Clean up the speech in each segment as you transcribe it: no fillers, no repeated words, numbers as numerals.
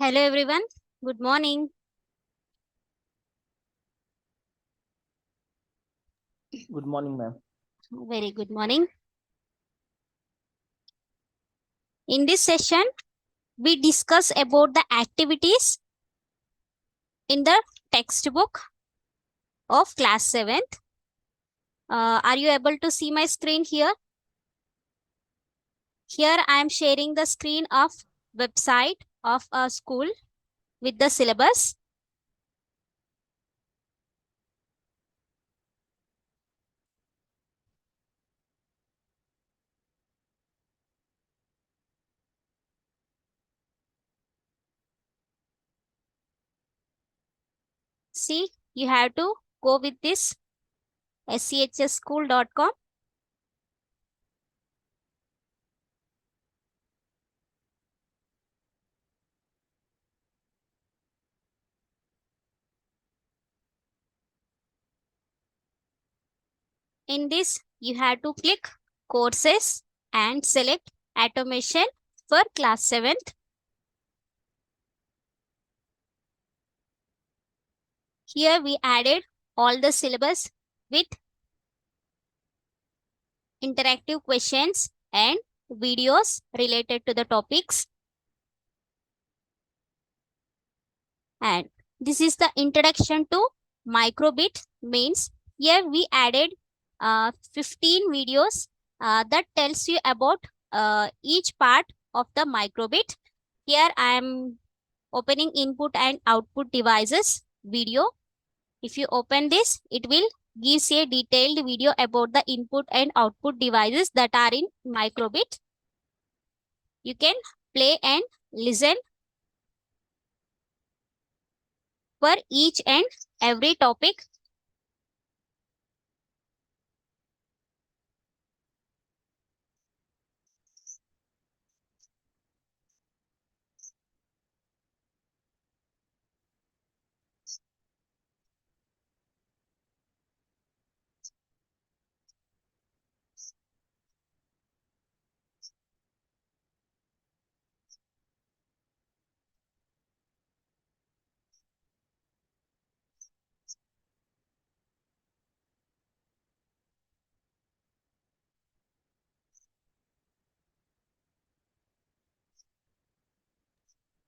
Hello everyone. Good morning. Good morning, ma'am. Very good morning. In this session, we discuss about the activities in the textbook of class 7th. Are you able to see my screen here? Here I am sharing the screen of website of a school with the syllabus. See, you have to go with this schschool.com. In this, you have to click courses and select automation for class 7th. Here we added all the syllabus with interactive questions and videos related to the topics. And this is the introduction to MicroBit. Means here we added 15 videos that tells you about each part of the MicroBit. Here I am opening input and output devices video. If you open this, it will gives a detailed video about the input and output devices that are in MicroBit. You can play and listen for each and every topic.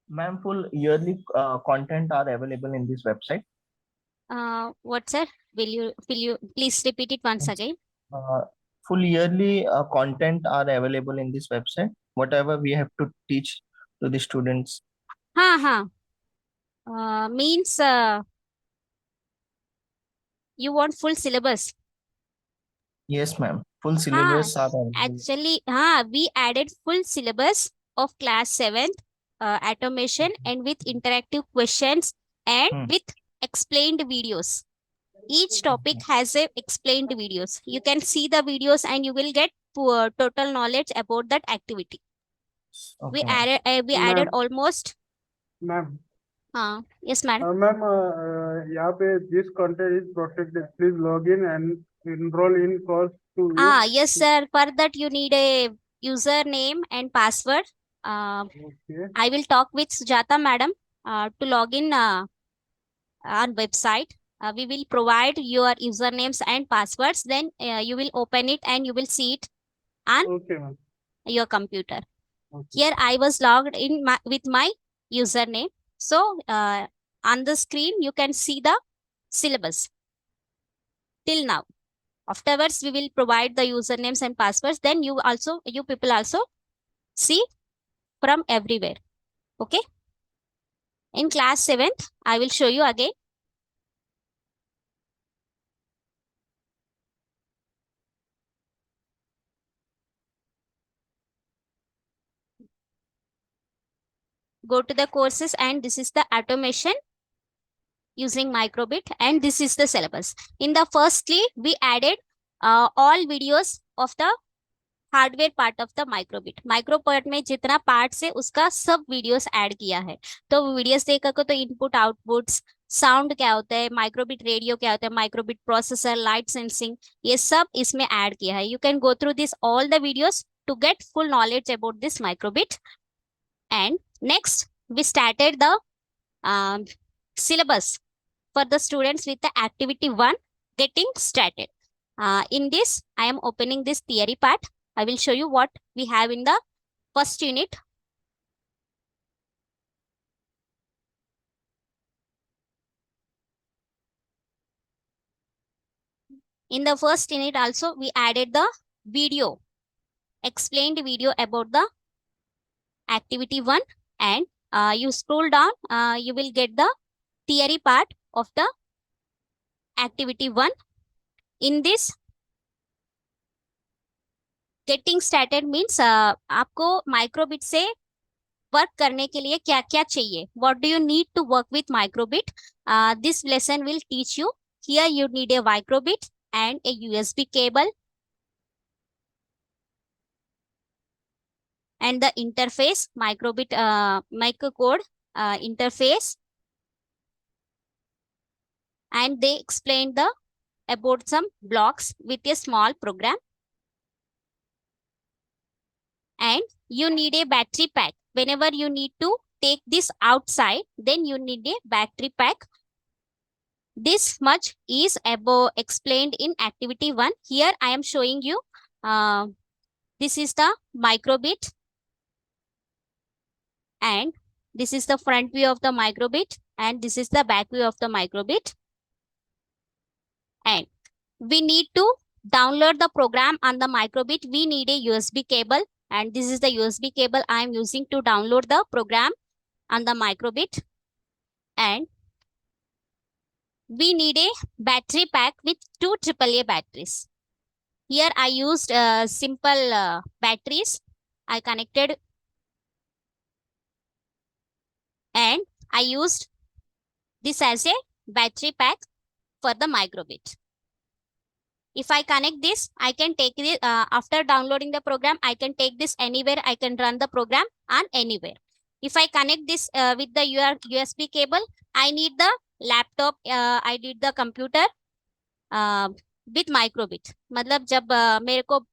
Ma'am, full yearly content are available in this website. What sir? Will you please repeat it once Yes. again? Uh, Full yearly content are available in this website. Whatever we have to teach to the students. Ha. Means you want full syllabus. Yes, ma'am. Full Ha. syllabus are available. Actually, we added full syllabus of class 7th automation and with interactive questions and Hmm. with explained videos. Each topic has a explained videos. You can see the videos and you will get total knowledge about that activity. We Okay, ma'am. added we added ma'am almost. Ma'am Yes madam. Ma'am यहाँ पे this content is protected please log in and enroll in course to you. Yes sir, for that you need a username and password. Okay. I will talk with Sujata madam to log in on website. We will provide your usernames and passwords, then you will open it and you will see it on Okay ma'am. your computer. Okay. Here I was logged in with my username. So on the screen you can see the syllabus till now. Afterwards we will provide the usernames and passwords, then you people also see from everywhere. Okay, in class 7th I will show you again. Go to the courses and this is the automation using MicroBit and this is the syllabus. In the firstly, we added all videos of the hardware part of the माइक्रोबिट. माइक्रोबिट में जितना parts है उसका सब videos add किया है. तो videos देखकर को तो इनपुट आउटपुट्स, साउंड क्या होता है, माइक्रोबिट रेडियो क्या होता है, माइक्रोबिट प्रोसेसर, लाइट सेंसिंग, ये सब इसमें ऐड किया है. You can go through this all the videos to get full knowledge about this microbit. And next we started the syllabus for the students with the activity 1 getting started. In this, I am opening this theory part. I will show you what we have in the first unit. In the first unit also, we added the video, explained video about the activity 1, and you scroll down, you will get the theory part of the activity 1. In this, getting started means आपको माइक्रोबिट से work करने के लिए क्या क्या चाहिए, what do you need to work with microbit. This lesson will teach you. Here you need a microbit and a USB cable and the interface, microbit microcode interface, and they explained the about some blocks with a small program. And you need a battery pack. Whenever you need to take this outside, then you need a battery pack. This much is above explained in activity 1. Here I am showing you. This is the microbit, and this is the front view of the microbit, and this is the back view of the microbit. And we need to download the program on the microbit. We need a USB cable, and this is the USB cable I am using to download the program on the microbit. And we need a battery pack with 2 AAA batteries. Here I used simple batteries. I connected and I used this as a battery pack for the microbit. If I connect this, I can take it after downloading the program. I can take this anywhere. I can run the program on anywhere. If I connect this with the USB cable, I need the laptop. I need the computer with माइक्रोबिट. मतलब जब मेरे को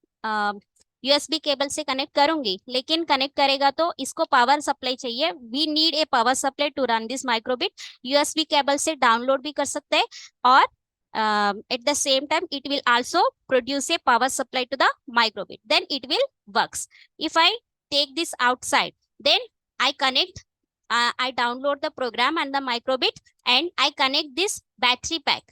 USB cable से connect करूंगी, लेकिन connect करेगा तो इसको पावर सप्लाई चाहिए. We need a power supply to run this microbit. USB cable से डाउनलोड भी कर सकते हैं, और at the same time it will also produce a power supply to the microbit, then it will works. If I take this outside, then I connect, I download the program and the microbit, and I connect this battery pack.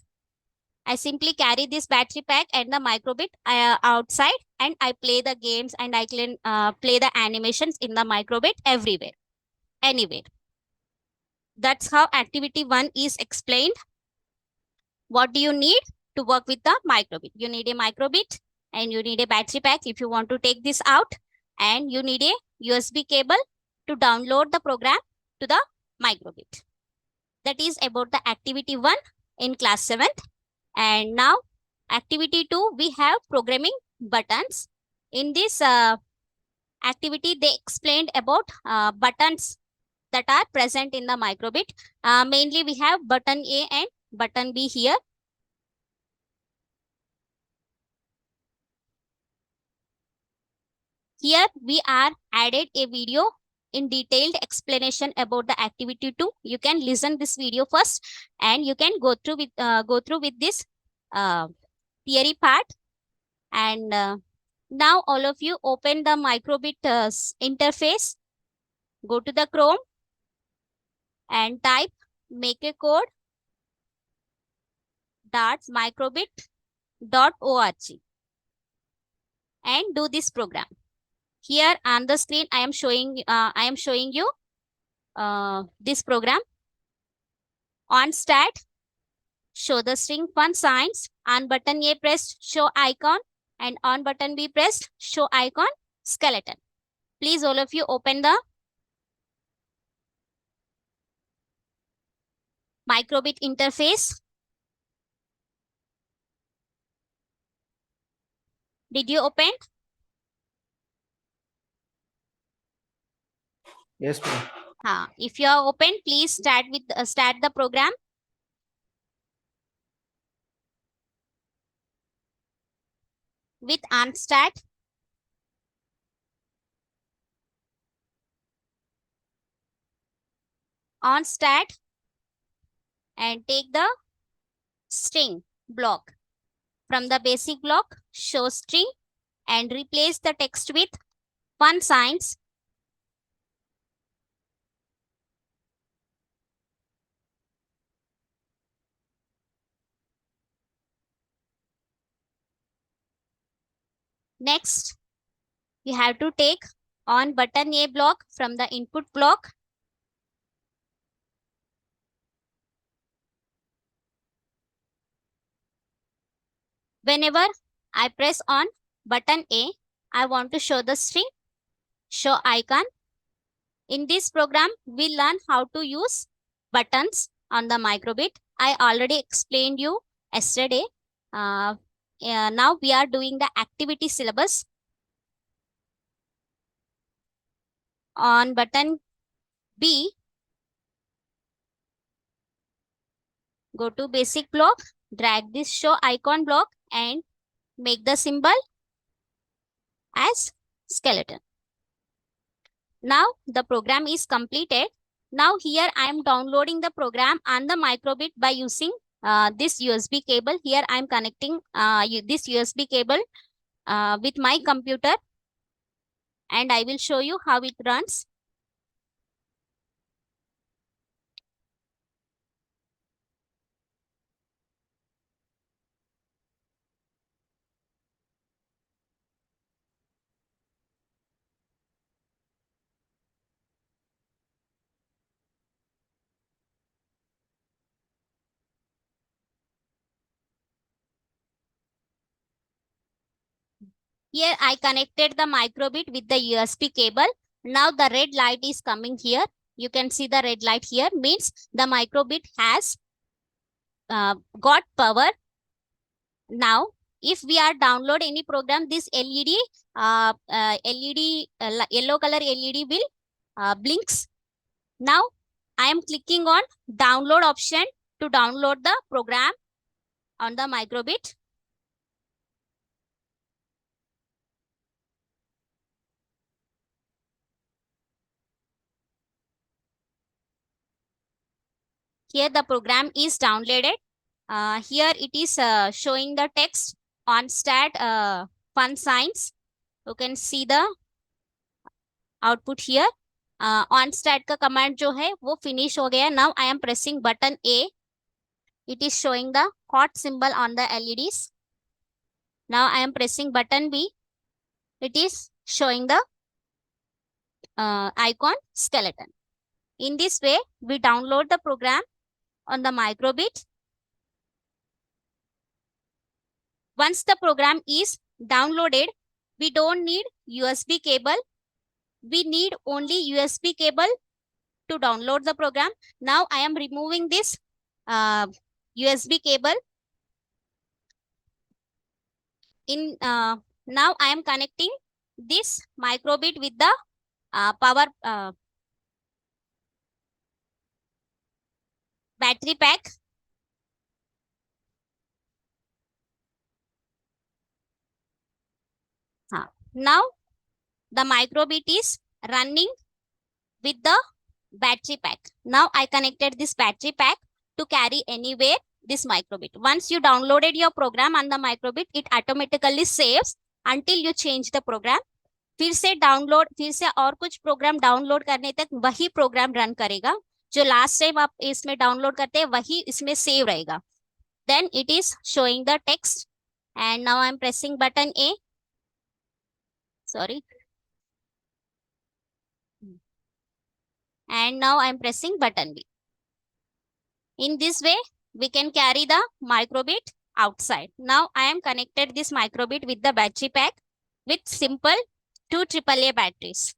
I simply carry this battery pack and the microbit outside, and I play the games, and I can play the animations in the microbit everywhere, anywhere. That's how activity 1 is explained. What do you need to work with the microbit? You need a microbit and you need a battery pack if you want to take this out, and you need a USB cable to download the program to the microbit. That is about the activity 1 in class 7th. And now activity 2, we have programming buttons. In this activity, they explained about buttons that are present in the microbit. Mainly we have button A and button B here. Here we are added a video in detailed explanation about the activity 2. You can listen this video first, and you can go through with this theory part. And now all of you open the microbit interface. Go to the Chrome and type makeacode.microbit.org and do this program. Here on the screen, I am showing you this program. On start, show the string fun signs. On button A pressed, show icon, and on button B pressed, show icon skeleton. Please all of you open the microbit interface. Did you open? Yes, ma'am. If you are open, please start the program. With unstart. on stat and take the string block. From the basic block, show string and replace the text with fun signs. Next, you have to take on button A block from the input block. Whenever I press on button A, I want to show the string, show icon. In this program, we learn how to use buttons on the MicroBit. I already explained you yesterday. Now we are doing the activity syllabus. On button B, go to basic block, drag this show icon block and make the symbol as skeleton. Now the program is completed. Now here I am downloading the program on the MicroBit by using this USB cable. Here I am connecting this USB cable with my computer and I will show you how it runs. Here I connected the MicroBit with the USB cable. Now the red light is coming here. You can see the red light here means the MicroBit has got power. Now if we are download any program, this LED yellow color LED will blinks. Now I am clicking on download option to download the program on the MicroBit. Here the program is downloaded. Here it is showing the text on stat fun signs. You can see the output here. On stat का command जो है वो finish हो गया. Now I am pressing button A. It is showing the hot symbol on the LEDs. Now I am pressing button B. It is showing the icon skeleton. In this way, we download the program on the MicroBit. Once the program is downloaded, we don't need USB cable. We need only USB cable to download the program. Now I am removing this USB cable. Now I am connecting this MicroBit with the power battery pack. Now the MicroBit is running with the battery pack. Now I connected this battery pack to carry anywhere this MicroBit. Once you downloaded your program on the MicroBit, it automatically saves until you change the program. फिर से download, फिर से और कुछ program download करने तक वही program run करेगा. जो लास्ट टाइम आप इसमें डाउनलोड करते हैं वही इसमें सेव रहेगा. Then it is showing the text and now I am pressing button A. Sorry. And now I am pressing button B. In this way, we can carry the MicroBit outside. Now I am connected this MicroBit with the battery pack with simple 2 AAA batteries.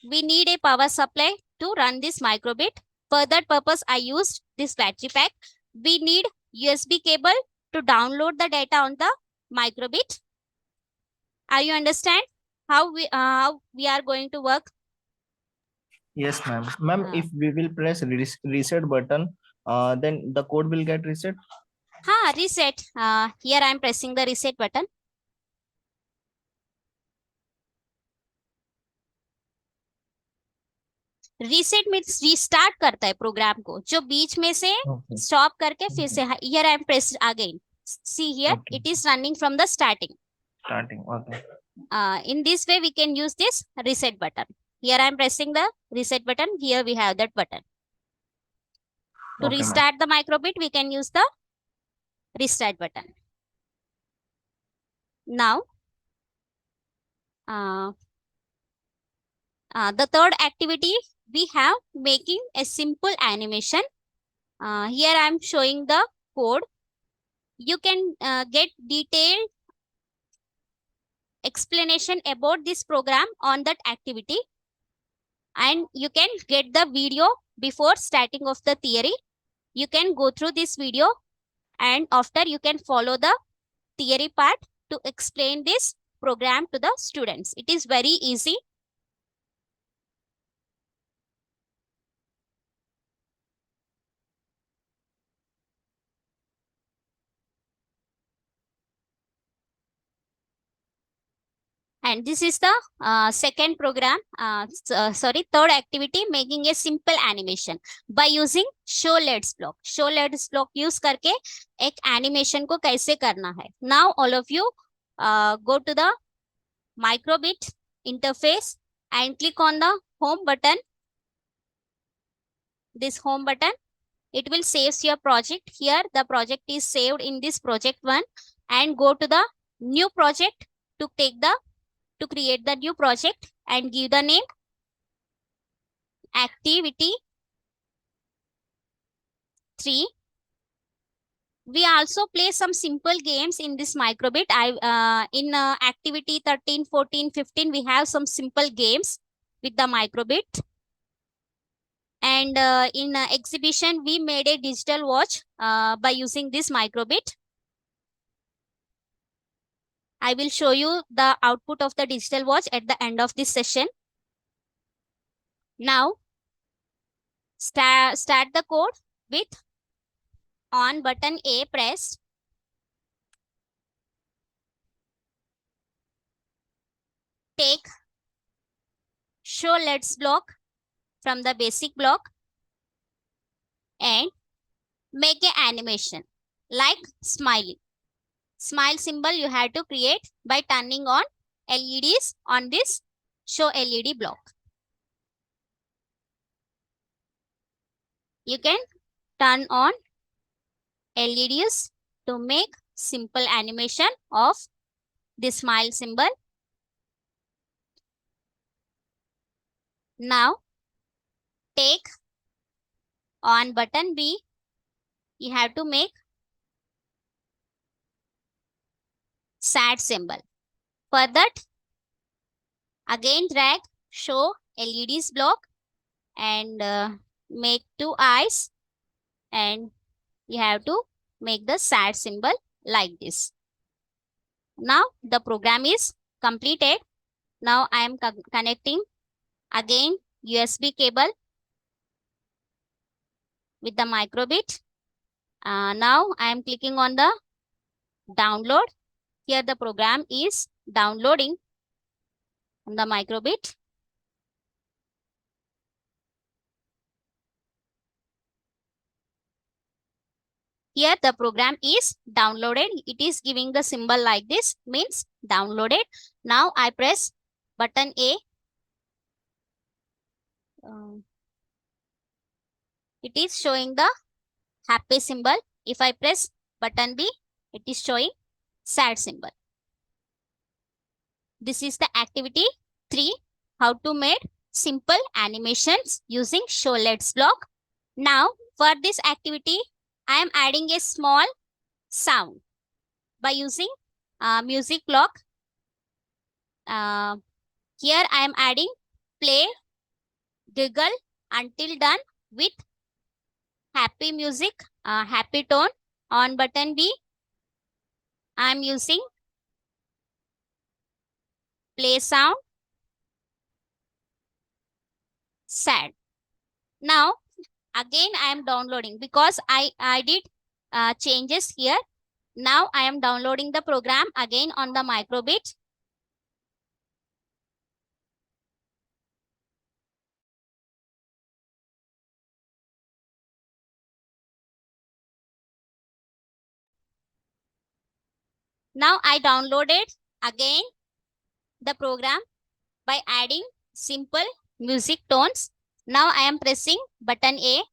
We need a power supply to run this MicroBit. For that purpose, I used this battery pack. We need USB cable to download the data on the MicroBit. Are you understand how we are going to work? Yes, ma'am. Ma'am, if we will press reset button, then the code will get reset. Reset. Here I am pressing the reset button. Reset means restart करता है programme को, जो बीच में से Okay. Stop करके फिर Okay. से here I am press again, see here Okay. It is running from the starting. Starting. Okay. In this way we can use this reset button. Here I am pressing the reset button, here we have that button. To Okay, ma'am. restart the microbit we can use the restart button. Now the third activity we have making a simple animation. Here I am showing the code. You can get detailed explanation about this program on that activity, and you can get the video before starting of the theory. You can go through this video, and after you can follow the theory part to explain this program to the students. It is very easy. And this is the second program, third activity, making a simple animation by using show let's block. Show let's block use करके एक animation को कैसे करना है. Now all of you go to the MicroBit interface and click on the home button. This home button, it will save your project. Here the project is saved in this project one, and go to the new project to create the new project and give the name activity 3. We also play some simple games in this microbit. In activity 13, 14, 15 we have some simple games with the microbit. And in exhibition we made a digital watch by using this microbit. I will show you the output of the digital watch at the end of this session. Now start the code with on button A pressed. Take show let's block from the basic block and make an animation like smiley. Smile symbol you have to create by turning on LEDs on this show LED block. You can turn on LEDs to make simple animation of the smile symbol. Now take on button B, you have to make sad symbol. For that, again drag show LEDs block and make 2 eyes, and you have to make the sad symbol like this. Now the program is completed. Now I am connecting again USB cable with the microbit. Now I am clicking on the download. Here the program is downloading on the microbit. Here the program is downloaded. It is giving the symbol like this, means downloaded. Now I press button A. It is showing the happy symbol. If I press button B, it is showing sad symbol. This is the activity 3, how to make simple animations using show let's block. Now for this activity, I am adding a small sound by using music block. Here I am adding play, giggle until done with happy music, happy tone. On button B, I am using play sound, sad. Now again I am downloading because I did changes here. Now I am downloading the program again on the microbit. Now I downloaded again the program by adding simple music tones. Now I am pressing button A.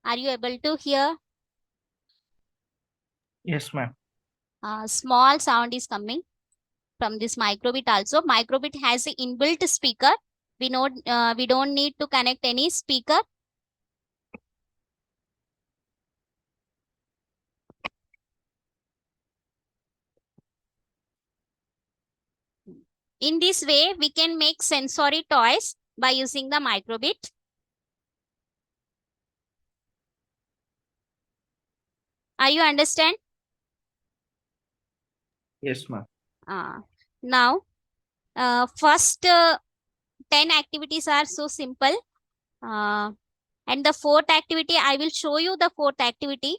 Are you able to hear? Yes, ma'am. Small sound is coming from this MicroBit also. MicroBit has an inbuilt speaker. We don't need to connect any speaker. In this way, we can make sensory toys by using the MicroBit. Are you understand? Yes, ma'am. Now, first 10 activities are so simple. And the fourth activity, I will show you the fourth activity.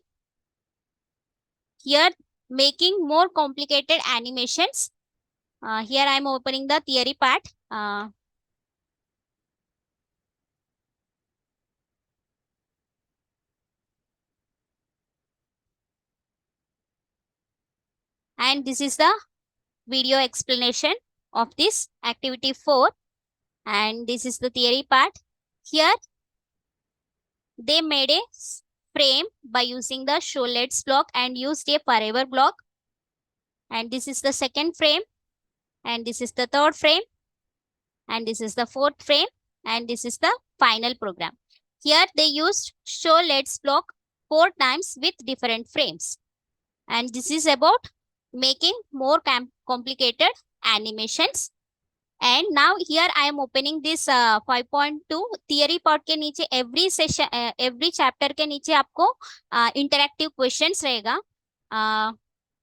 Here, making more complicated animations. Here I am opening the theory part. And this is the video explanation of this activity 4. And this is the theory part. Here, they made a frame by using the show let's block and used a forever block. And this is the second frame. And this is the third frame. And this is the fourth frame. And this is the final program. Here they used show let's block 4 times with different frames. And this is about making more complicated animations. And now here I am opening this 5.2 theory part के नीचे every session every chapter के नीचे आपको interactive questions रहेगा.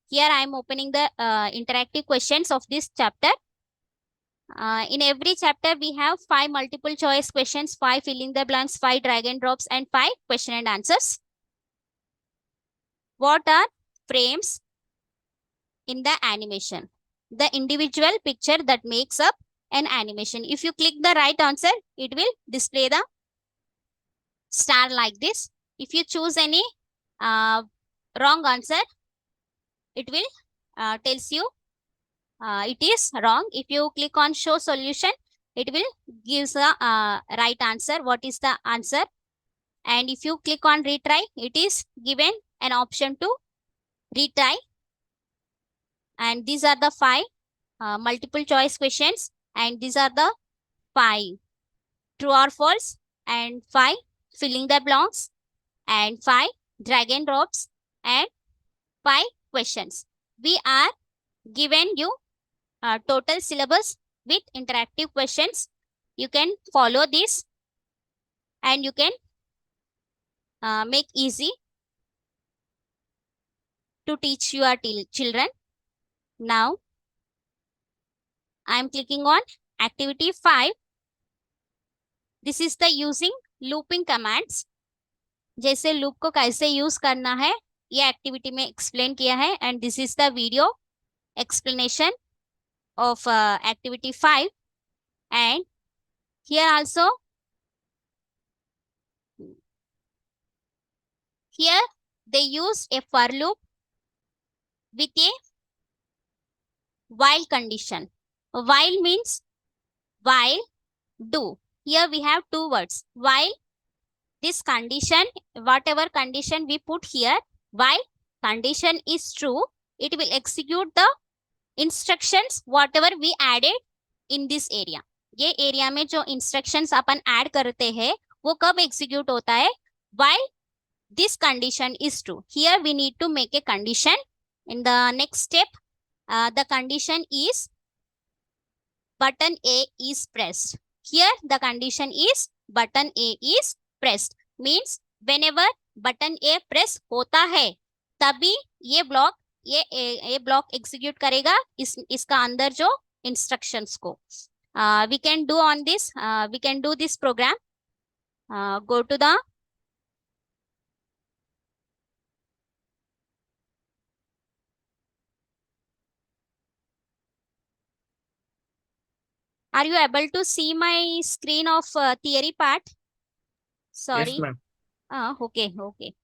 Here I am opening the interactive questions of this chapter. In every chapter we have 5 multiple choice questions, 5 filling the blanks, 5 drag and drops, and 5 question and answers. What are frames in the animation? The individual picture that makes up an animation. If you click the right answer, it will display the star like this. If you choose any wrong answer, it will tells you it is wrong. If you click on show solution, it will gives the right answer. What is the answer? And if you click on retry, it is given an option to retry. And these are the 5 multiple choice questions. And these are the 5 true or false, and 5 filling the blanks, and 5 drag and drops, and 5 questions. We are given you total syllabus with interactive questions. You can follow this and you can make easy to teach your children. Now, I am clicking on activity 5. This is the using looping commands. जैसे loop को कैसे use करना है ये activity में explain किया है. And this is the video explanation of activity 5. And here also, here they use a for loop with a while condition. While means while do. Here we have 2 words. While this condition, whatever condition we put here, while condition is true, it will execute the instructions whatever we added in this area. ये area में जो instructions अपन add करते हैं वो कब execute होता है? While this condition is true. Here we need to make a condition. In the next step, the condition is button A is pressed. Here the condition is button A is pressed. Means whenever button A press होता है तभी ये block execute करेगा इसका अंदर जो instructions को. We can do on this. We can do this program. Go to the Are you able to see my screen of theory part? Sorry. Yes, ma'am. Okay.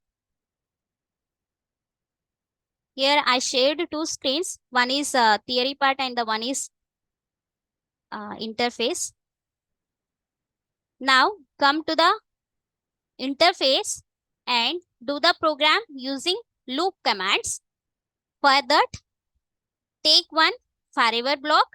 Here I shared two screens. One is theory part and the one is interface. Now come to the interface and do the program using loop commands. For that, take one forever block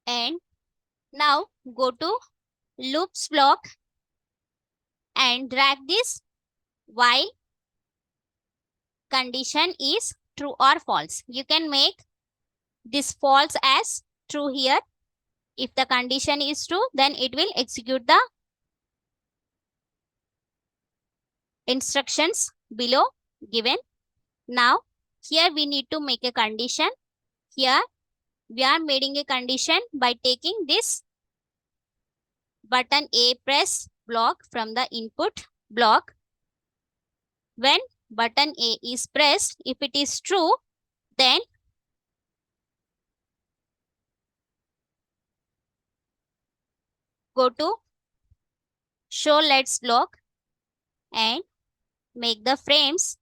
and now go to loops block and drag this while condition is true or false. You can make this false as true here. If the condition is true, then it will execute the instructions below given. Now, here we need to make a condition. Here, we are making a condition by taking this button A press block from the input block. When button A is pressed, if it is true, then go to show let's block and make the frames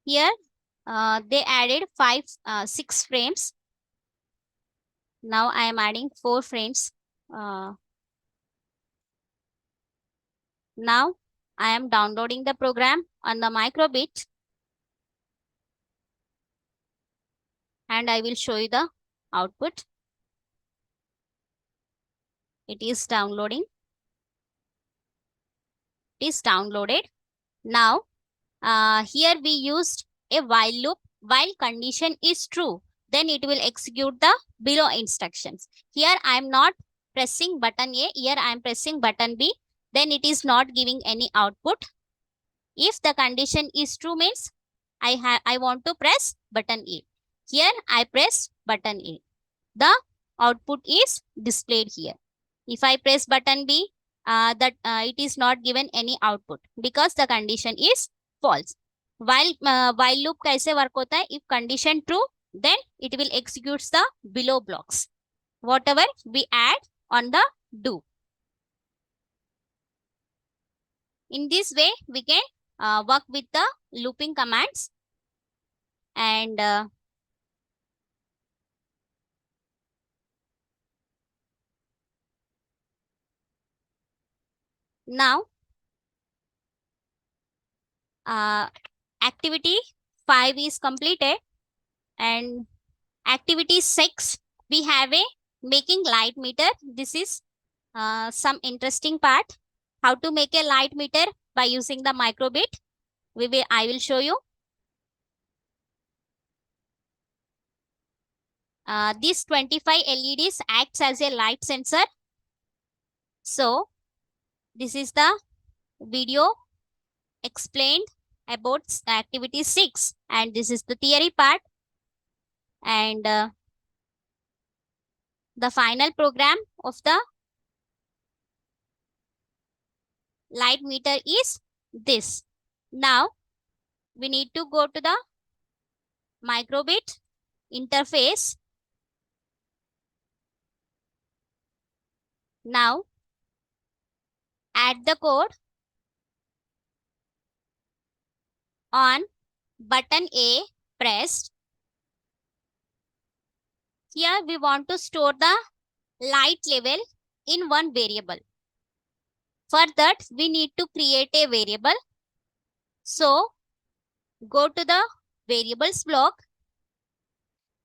here. They added 6 frames. Now I am adding 4 frames. Now I am downloading the program on the MicroBit and I will show you the output. It is downloading. It is downloaded. Now here we used a while loop. While condition is true, then it will execute the below instructions. Here I am not pressing button A. Here I am pressing button B. Then it is not giving any output. If the condition is true means I want to press button A. Here I press button A. The output is displayed here. If I press button B, it is not given any output because the condition is false. While loop कैसे work होता है? If condition true, then it will execute the below blocks. Whatever we add on the do. In this way, we can work with the looping commands and now activity 5 is completed and activity 6 we have a making light meter. This is some interesting part. How to make a light meter by using the MicroBit. I will show you. This 25 LEDs acts as a light sensor. So this is the video explained about activity 6 and this is the theory part and the final program of the light meter is this. Now we need to go to the MicroBit interface. Now add the code on button A pressed. Here we want to store the light level in one variable. For that we need to create a variable. So go to the variables block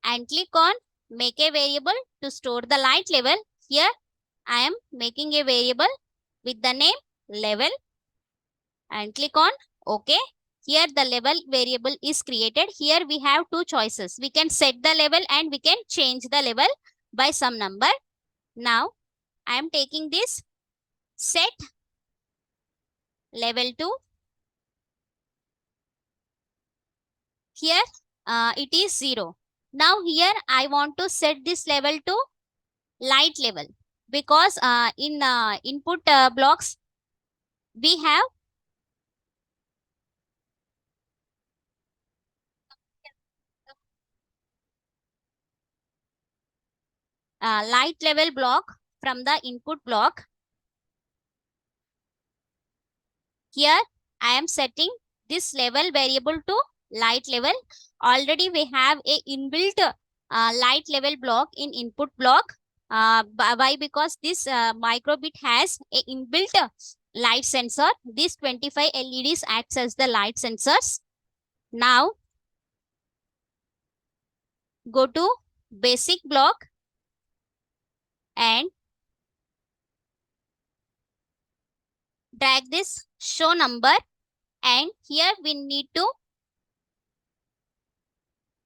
and click on make a variable to store the light level. Here I am making a variable with the name level and click on OK. Here the level variable is created. Here we have two choices. We can set the level and we can change the level by some number. Now I am taking this set level to. Here it is 0. Now here I want to set this level to light level, because in input blocks we have light level block from the input block. Here I am setting this level variable to light level. Already we have a inbuilt light level block in input block. Why? Because this MicroBit has a inbuilt light sensor. These 25 LEDs acts as the light sensors. Now go to basic block and drag this show number, and here we need to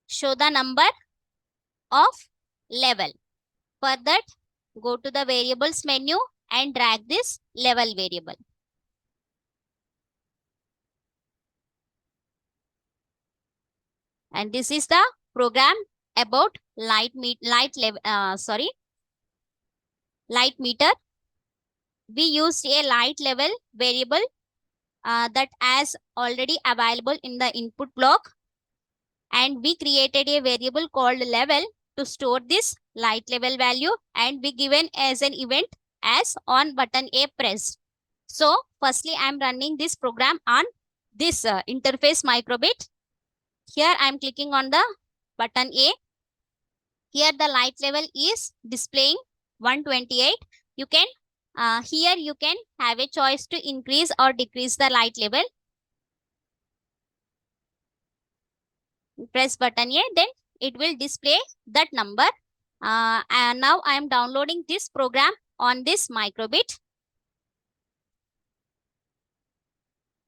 show the number of level. For that, go to the variables menu and drag this level variable. And this is the program about light meter. We used a light level variable that as already available in the input block, and we created a variable called level to store this light level value, and we given as an event as on button A pressed. So firstly I am running this program on this interface MicroBit. Here I am clicking on the button A. Here the light level is displaying 128. You can here you can have a choice to increase or decrease the light level. Press button A, then it will display that number. And now I am downloading this program on this MicroBit.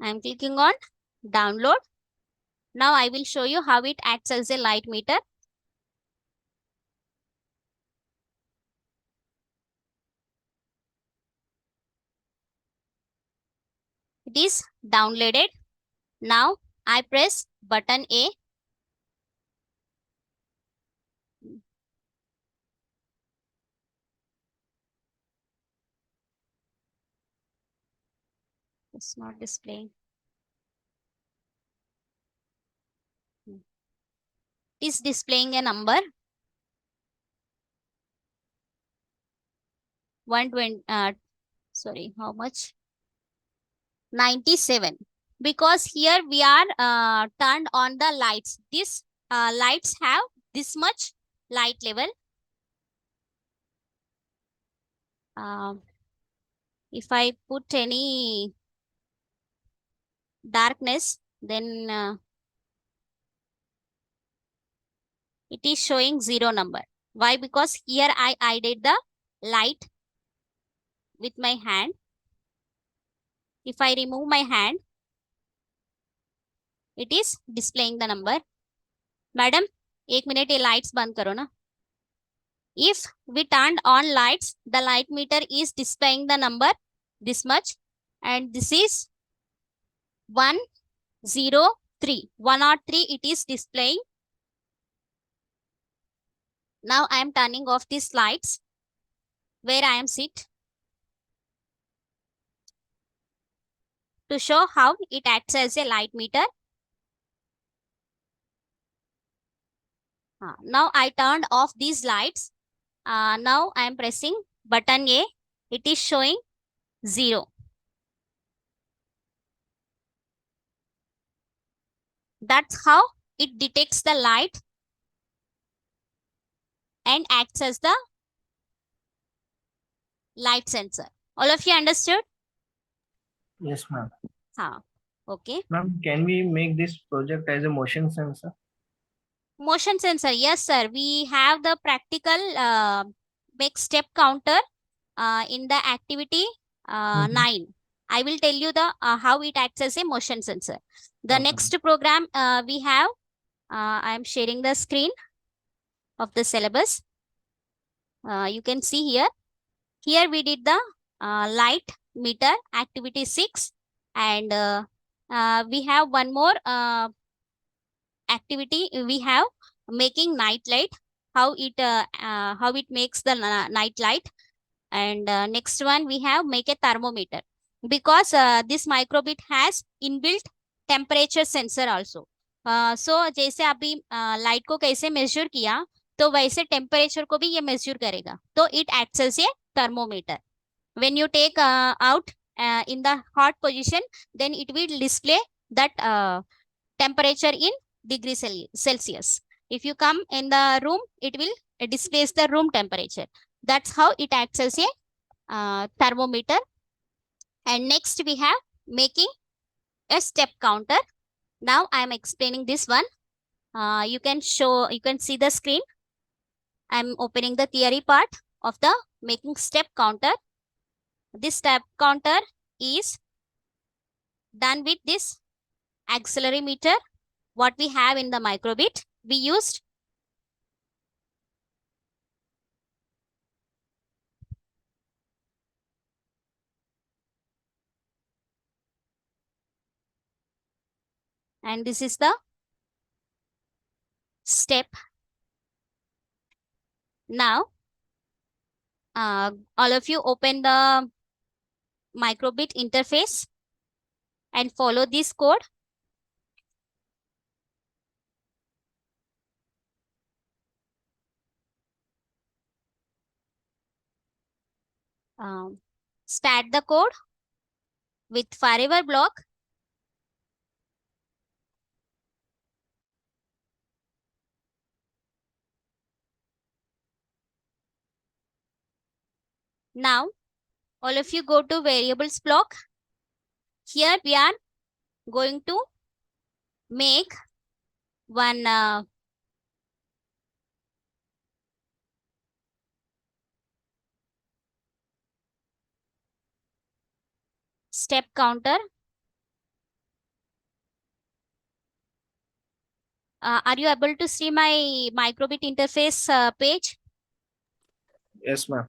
I am clicking on download. Now I will show you how it acts as a light meter. It is downloaded. Now I press button A. It's not displaying. It is displaying a number 120. Sorry, how much? 97. Because here we are turned on the lights. These lights have this much light level. If I put any darkness, then it is showing 0 number. Why? Because here I added the light with my hand. If I remove my hand, it is displaying the number. Madam, 1 minute ये lights बंद करो ना. If we turned on lights, the light meter is displaying the number this much, and this is 103. 103 it is displaying. Now I am turning off these lights where I am sit to show how it acts as a light meter. Now I turned off these lights. Now I am pressing button A. It is showing 0. That's how it detects the light and acts as the light sensor. All of you understood? Yes, ma'am. Okay. Ma'am, can we make this project as a motion sensor? Motion sensor, yes sir. We have the practical make step counter in the activity 9. I will tell you the how it acts as a motion sensor. The Okay. next program we have, I am sharing the screen of the syllabus. You can see here. Here we did the light meter activity 6, and we have one more activity. We have making night light, how it makes the night light. And next one we have make a thermometer, because this microbit has inbuilt temperature sensor also. So जैसे अभी light को कैसे major किया, तो वैसे temperature को भी ये मेजर करेगा, तो it acts as a thermometer. When you take out in the hot position, then it will display that temperature in degree Celsius. If you come in the room, it will displays the room temperature. That's how it acts as a thermometer. And next we have making a step counter. Now I am explaining this one. You can see the screen. I am opening the theory part of the making step counter. This step counter is done with this accelerometer, what we have in the microbit. We used and this is the step. Now all of you open the microbit interface and follow this code. Start the code with forever block. Now all of you go to variables block. Here we are going to make one step counter. Are you able to see my microbit interface page? Yes, ma'am.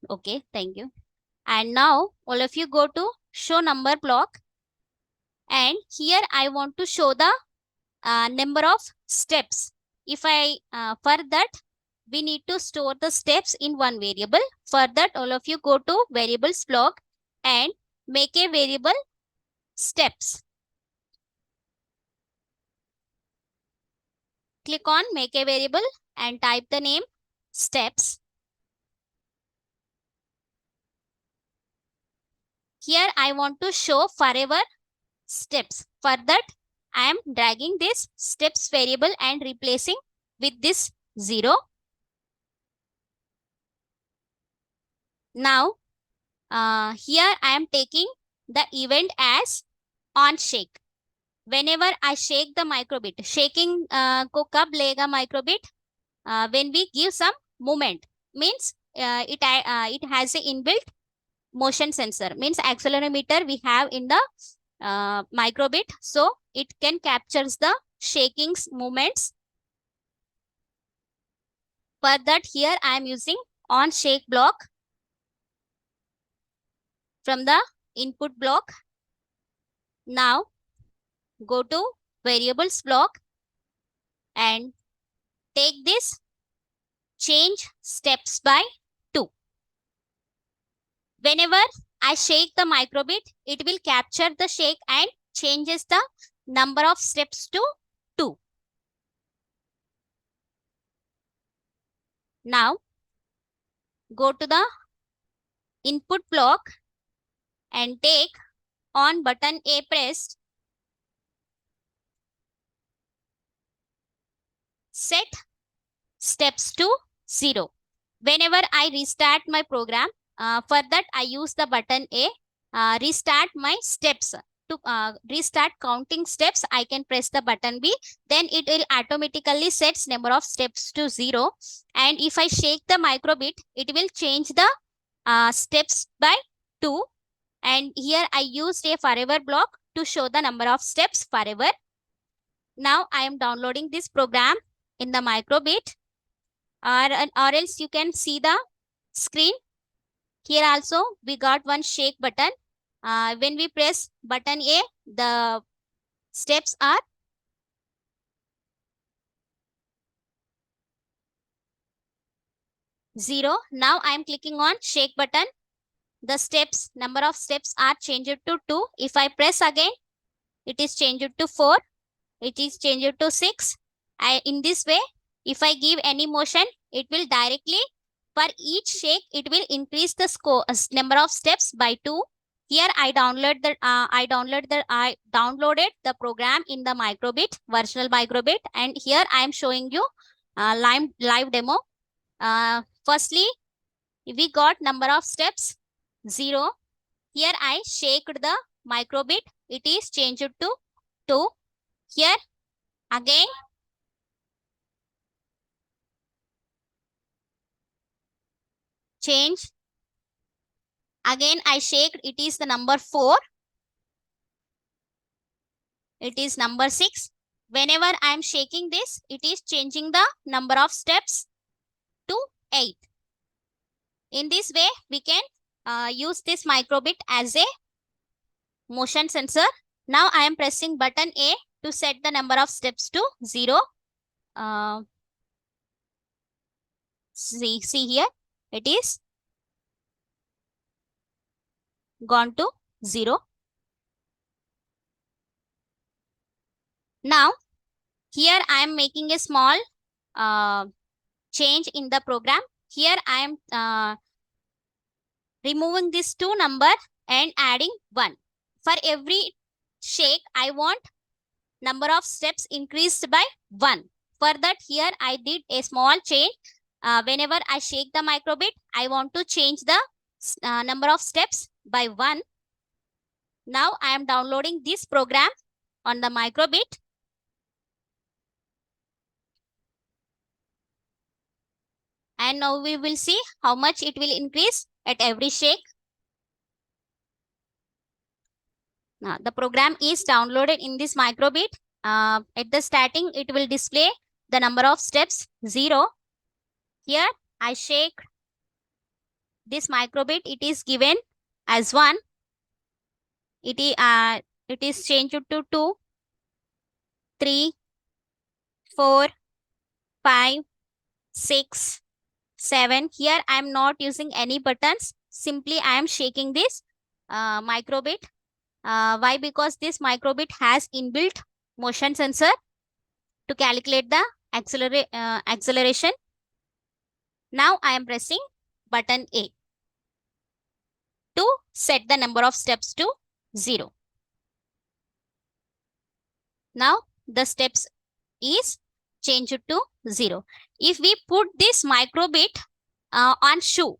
Okay, thank you. And now all of you go to show number block, and here I want to show the number of steps. If I for that we need to store the steps in one variable. For that, all of you go to variables block and make a variable steps. Click on make a variable and type the name steps. Here I want to show forever steps. For that, I am dragging this steps variable and replacing with this 0. Now, here I am taking the event as on shake. Whenever I shake the microbit, shaking को कब लेगा microbit? When we give some movement, means it has a inbuilt motion sensor, means accelerometer we have in the microbit, so it can captures the shakings movements. For that, here I am using on shake block from the input block. Now go to variables block and take this change steps by 2. Whenever I shake the microbit, it will capture the shake and changes the number of steps to 2. Now go to the input block and take on button A pressed, set steps to 0. Whenever I restart my program, for that I use the button A, restart my steps. To restart counting steps, I can press the button B, then it will automatically sets number of steps to 0. And if I shake the microbit, it will change the steps by 2. And here I used a forever block to show the number of steps forever. Now I am downloading this program in the MicroBit, or else you can see the screen. Here also we got one shake button. When we press button A, the steps are 0. Now I am clicking on shake button. The steps, number of steps are changed to 2. If I press again, it is changed to 4. It is changed to 6. In this way, if I give any motion, it will directly, for each shake, it will increase the number of steps by 2. Here I downloaded the program in the MicroBit, virtual MicroBit, and here I am showing you live demo. Firstly, we got number of steps 0. Here I shaked the MicroBit. It is changed to 2. Here again change. Again I shaked. It is the number 4. It is number 6. Whenever I am shaking this, it is changing the number of steps to 8. In this way, we can use this MicroBit as a motion sensor. Now I am pressing button A to set the number of steps to 0. See here, it is gone to 0. Now here I am making a small change in the program. Here I am removing this 2 number and adding 1. For every shake, I want number of steps increased by 1. For that, here I did a small change. Whenever I shake the MicroBit, I want to change the number of steps by 1. Now I am downloading this program on the MicroBit. And now we will see how much it will increase at every shake. Now the program is downloaded in this MicroBit. At the starting, it will display the number of steps 0. Here I shake this MicroBit. It is given as 1. It is changed to 2, 3, 4, 5, 6, 7. Here I am not using any buttons. Simply I am shaking this MicroBit. Why? Because this MicroBit has inbuilt motion sensor to calculate the acceleration. Now I am pressing button A to set the number of steps to 0. Now the steps is changed to 0. If we put this MicroBit on shoe,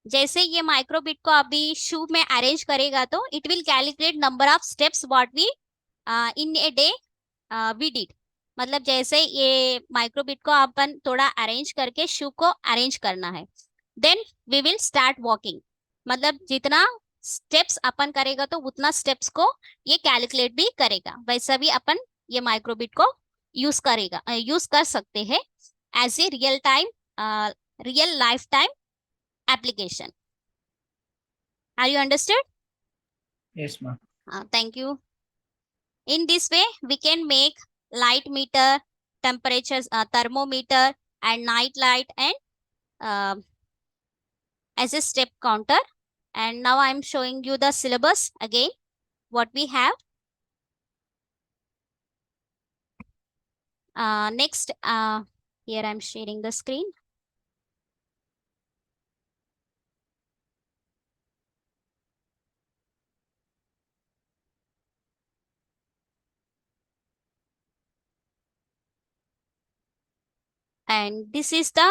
जैसे ये माइक्रोबिट को अभी शू में arrange करेगा तो it will calculate number of steps what we in a day we did. मतलब जैसे ये माइक्रोबिट को अपन थोड़ा अरेंज करके शू को अरेंज करना है, then we will start walking. मतलब जितना स्टेप्स अपन करेगा तो उतना स्टेप्स को ये कैलकुलेट भी करेगा. वैसा भी अपन ये माइक्रोबिट को यूज कर सकते हैं as a real life time application. Are you understood? Yes, ma'am. Thank you. In this way, we can make light meter, temperatures, thermometer, and night light, and as a step counter. And now I'm showing you the syllabus again. What we have. Next, here I'm sharing the screen. And this is the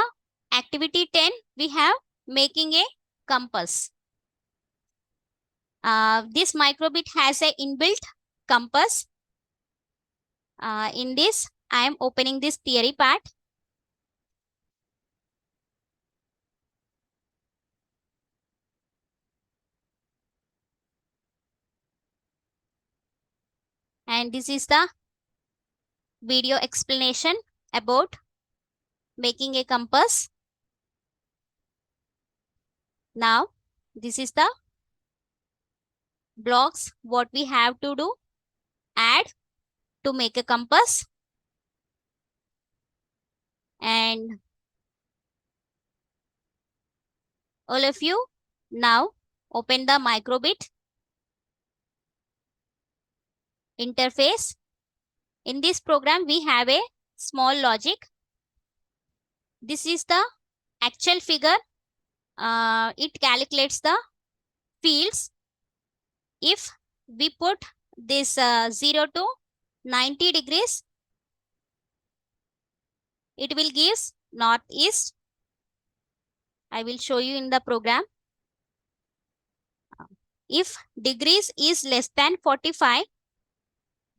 activity 10. We have making a compass. This MicroBit has a inbuilt compass. In this, I am opening this theory part. And this is the video explanation about making a compass. Now, this is the blocks what we have to do, add to make a compass. And all of you now open the MicroBit interface. In this program, we have a small logic. This is the actual figure. It calculates the fields. If we put this 0 to 90 degrees, it will give northeast. I will show you in the program. If degrees is less than 45,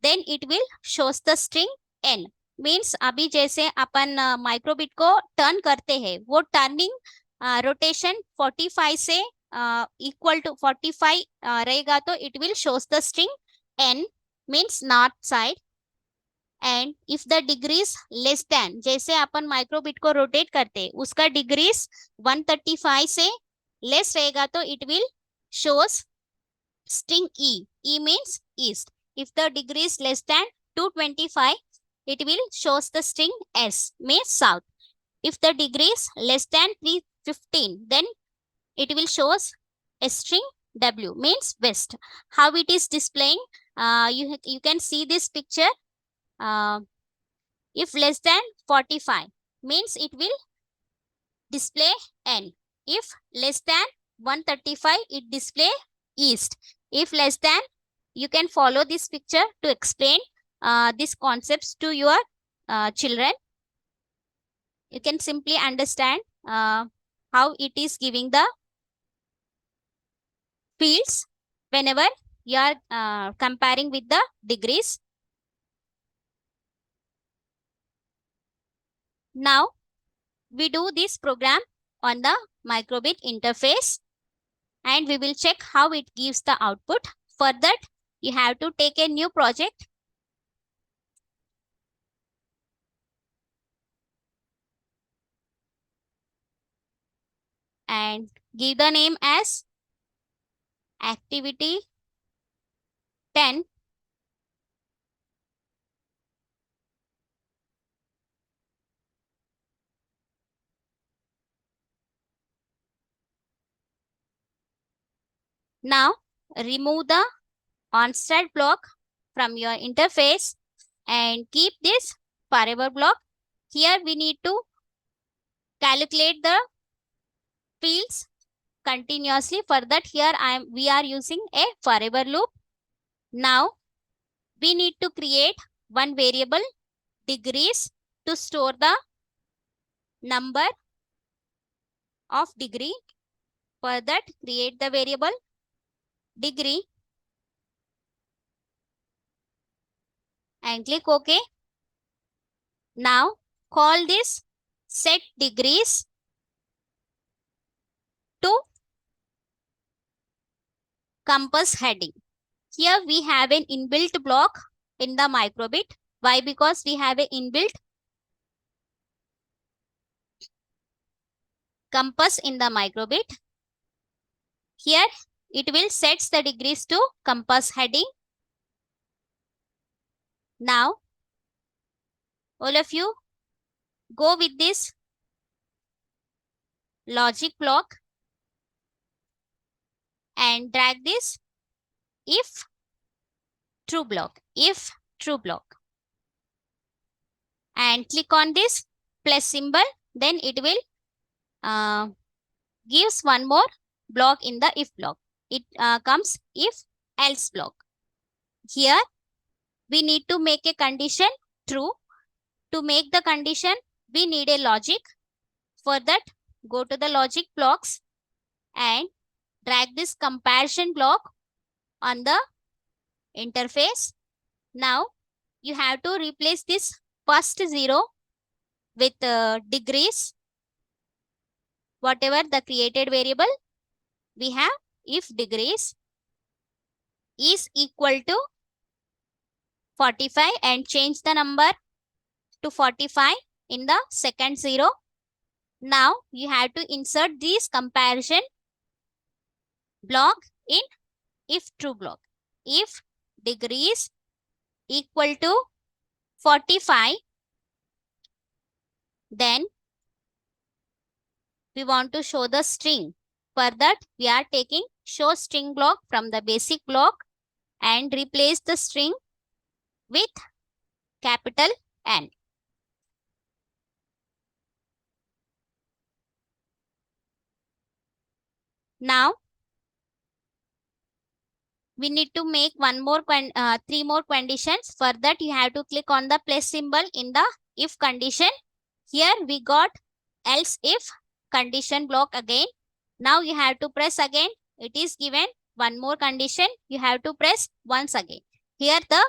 then it will shows the string n. Means अभी जैसे अपन माइक्रोबिट को turn करते हैं, वो turning rotation 45 से equal to 45 रहेगा तो it will shows the string n means north side. And if the degrees less than, जैसे अपन माइक्रोबिट को रोटेट करते हैं उसका डिग्रीज 135 से लेस रहेगा तो it will shows string e. E means east. If the degree is less than 225, it will shows the string s means south. If the degree is less than 315, then it will shows a string w means west. How it is displaying? You can see this picture. If less than 45 means it will display n. If less than 135, it display east. If less than, you can follow this picture to explain these concepts to your children. You can simply understand how it is giving the fields whenever you are comparing with the degrees. Now, we do this program on the MicroBit interface, and we will check how it gives the output. For that, you have to take a new project. And give the name as activity 10. Now, remove the onStart block from your interface and keep this forever block. Here we need to calculate the fields continuously. For that, here we are using a forever loop. Now, we need to create one variable degrees to store the number of degree. For that, create the variable degree and click OK. Now, call this set degrees to compass heading. Here we have an inbuilt block in the MicroBit. Why? Because we have an inbuilt compass in the MicroBit. Here it will set the degrees to compass heading. Now, all of you go with this logic block and drag this if true block, and click on this plus symbol. Then it will gives one more block in the if block. It comes if else block. Here we need to make a condition true. To make the condition, we need a logic. For that, go to the logic blocks and drag this comparison block on the interface. Now, you have to replace this first 0 with degrees, whatever the created variable we have. If degrees is equal to 45 and change the number to 45 in the second zero. Now you have to insert this comparison block in if true block. If degrees equal to 45, then we want to show the string. For that, we are taking show string block from the basic block and replace the string with capital N. Now, we need to make three more conditions. For that, you have to click on the plus symbol in the if condition. Here we got else if condition block again. Now you have to press again. It is given one more condition. You have to press once again. Here the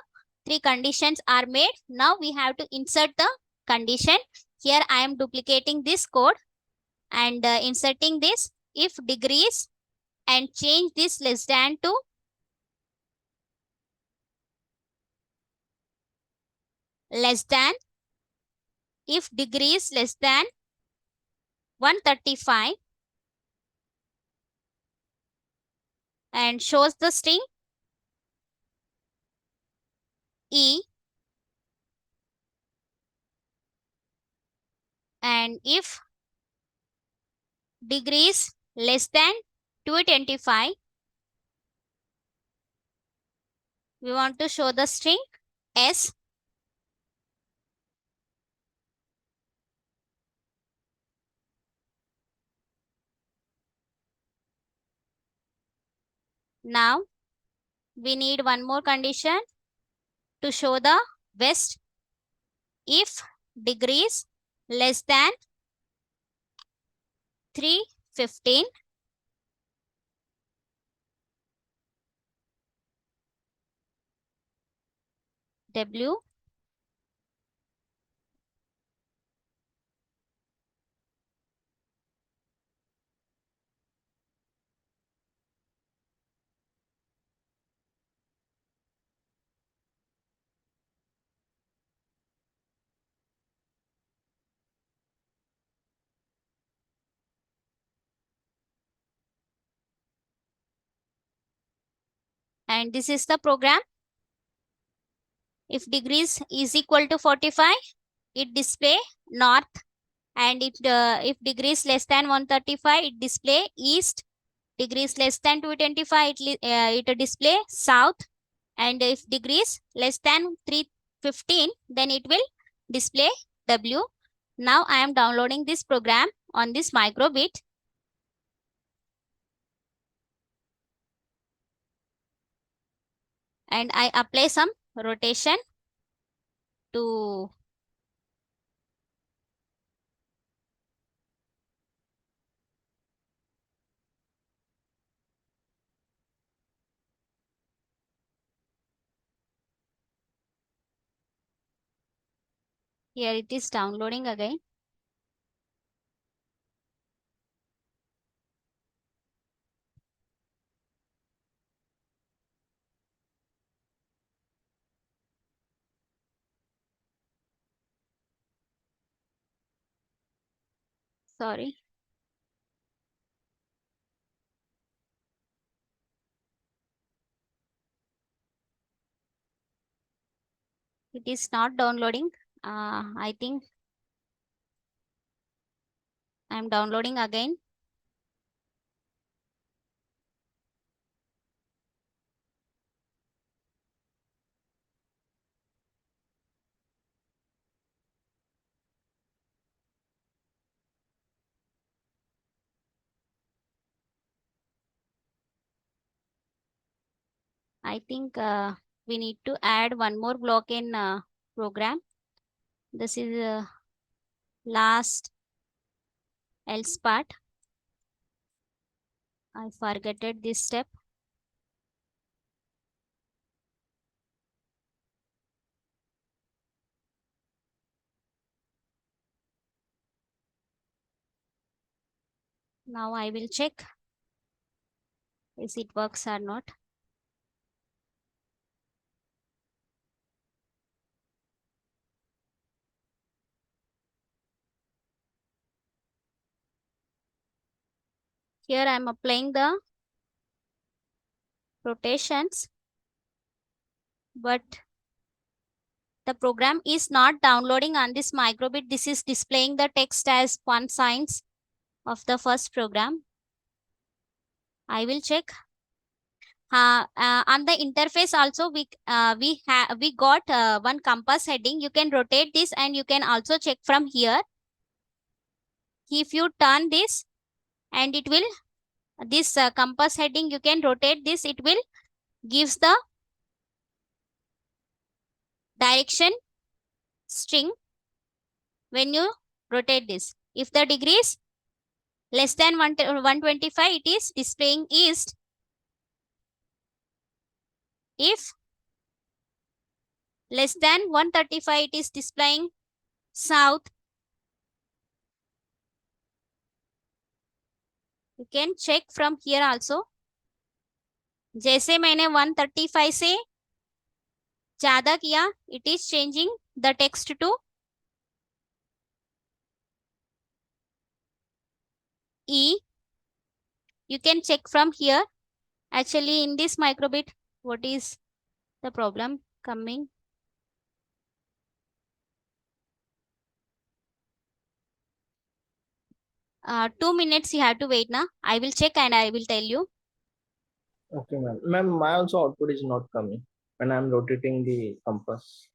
three conditions are made. Now we have to insert the condition. Here I am duplicating this code and inserting this if degrees and change this less than to less than. If degrees less than 135 and shows the string E, and if degrees less than 225, we want to show the string S. Now we need one more condition to show the west. If degrees less than 315, W. And this is the program. If degrees is equal to 45, it display north, and if degrees less than 135, it display east. Degrees less than 225, it display south, and if degrees less than 315, then it will display W. Now I am downloading this program on this MicroBit. And I apply some rotation to here it is downloading again. Sorry. It is not downloading. I think I am downloading again. I think we need to add one more block in program. This is last else part. I forgetted this step. Now I will check if it works or not. Here I am applying the rotations, but the program is not downloading on this MicroBit. This is displaying the text as font signs of the first program. I will check. On the interface also we got one compass heading. You can rotate this and you can also check from here. If you turn this and it will this compass heading, you can rotate this, it will gives the direction string when you rotate this. If the degree is less than 125, it is displaying east. If less than 135, it is displaying south. You can check from here also. जैसे मैंने 135 से ज्यादा किया, it is changing the text to E. You can check from here. Actually, in this MicroBit, what is the problem coming? Two minutes you have to wait now. I will check and I will tell you. Okay, ma'am. Ma'am, my also output is not coming when I'm rotating the compass.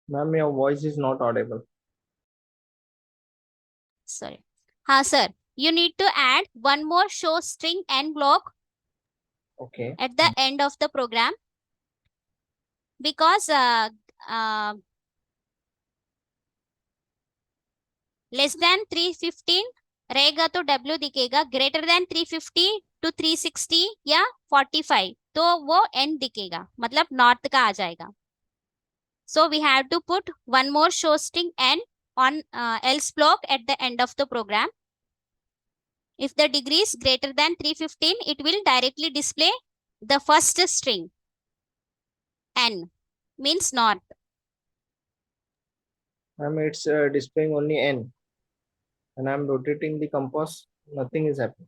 Ma'am, your voice is not audible. Sorry. Sir. You need to add one more show string and block Okay. at the end of the program, because uh, less than 315 रहेगा तो W दिखेगा, greater than 350 to 360 या 45 तो वो N दिखेगा, मतलब north का आ जाएगा. So we have to put one more show string N on else block at the end of the program. If the degree is greater than 315, it will directly display the first string. N means north. Ma'am, it's displaying only N. And I'm rotating the compass, nothing is happening.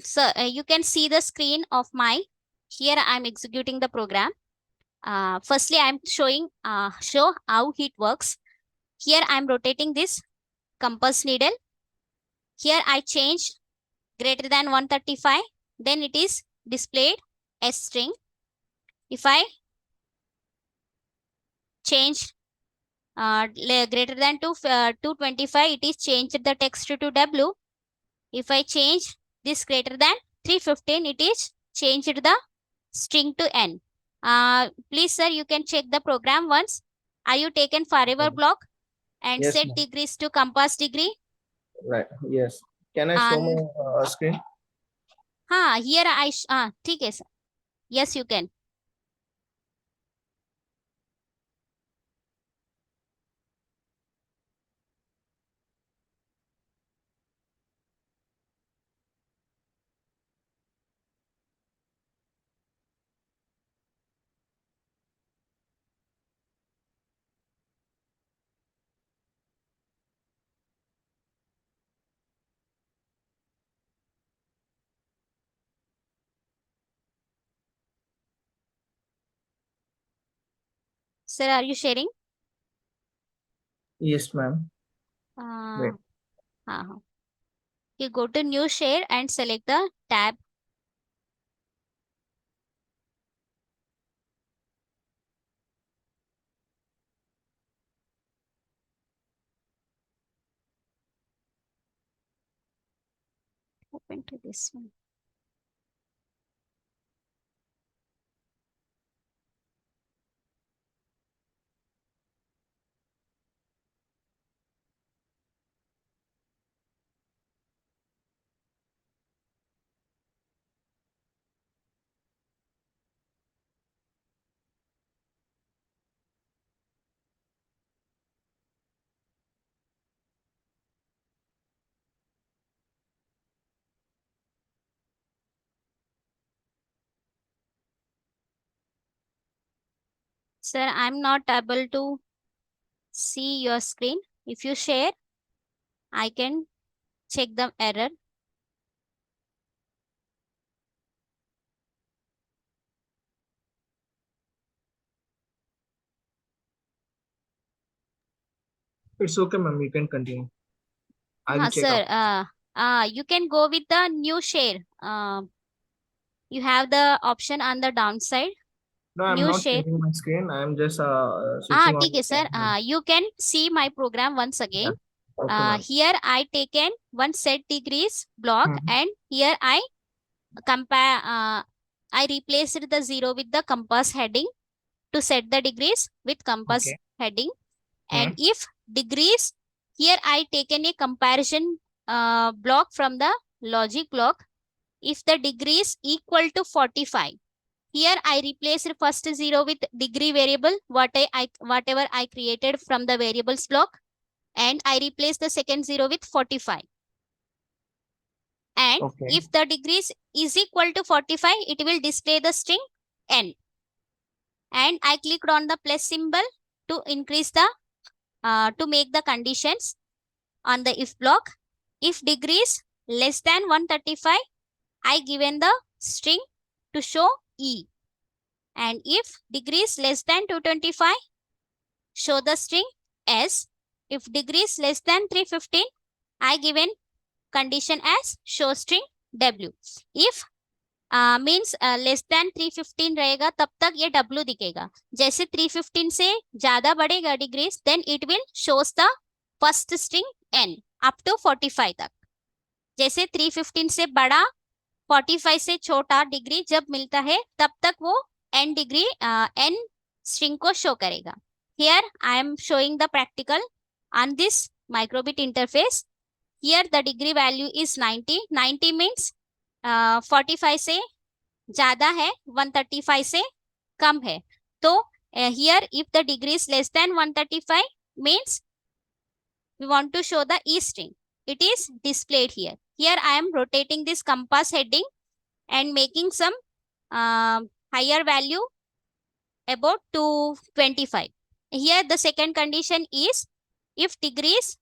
So you can see the screen of my, here I'm executing the program. Firstly, I'm showing show how it works. Here I'm rotating this compass needle. Here I change greater than 135. Then it is displayed as string. If I change greater than 225, it is changed the text to W. If I change this greater than 315, it is changed the string to N. Please, sir, you can check the program once. Are you taken forever block and Yes, set ma'am. degrees to compass degree? Right. Yes. Can I show And my screen? here ठीक है sir. Yes, you can. Sir, are you sharing? Yes, ma'am. Wait. You go to new share and select the tab. Open to this one. Sir, I'm not able to see your screen. If you share, I can check the error. It's okay, ma'am. You can continue. I will check Sir, out. you can go with the new share. You have the option on the downside, No, I'm new not share. sharing my screen. I am just switching on ठीक the है sir. camera. You can see my program once Yeah. again. Okay, ma'am. Here I taken one set degrees block, Hmm. and here I compare. I replaced the zero with the compass heading to set the degrees with compass Okay. heading. Hmm. And if degrees, here I taken a comparison block from the logic block. If the degrees equal to 45, here I replaced first zero with degree variable, whatever I created from the variables block, and I replace the second zero with 45. And Okay. if the degrees is equal to 45, it will display the string n. And I clicked on the plus symbol to increase the to make the conditions on the if block. If degrees less than 135, I given the string to show e. And if degrees less than 225, show the string s. If degrees less than 315, I given condition as show string w. If means less than 315 रहेगा तब तक ये w दिखेगा. जैसे 315 से ज्यादा बढ़ेगा degrees, then it will shows the first string n up to 45 तक. जैसे 315 से बड़ा 45 से छोटा डिग्री जब मिलता है तब तक वो n डिग्री n स्ट्रिंग को शो करेगा. Here I am showing the practical on this माइक्रोबिट interface. Here the degree value is 90. 90 means 45 से ज्यादा है, 135 से कम है. तो here if the degree is less than 135 means we want to show the e string. It is displayed here. Here I am rotating this compass heading and making some higher value about 225. Here the second condition is if degrees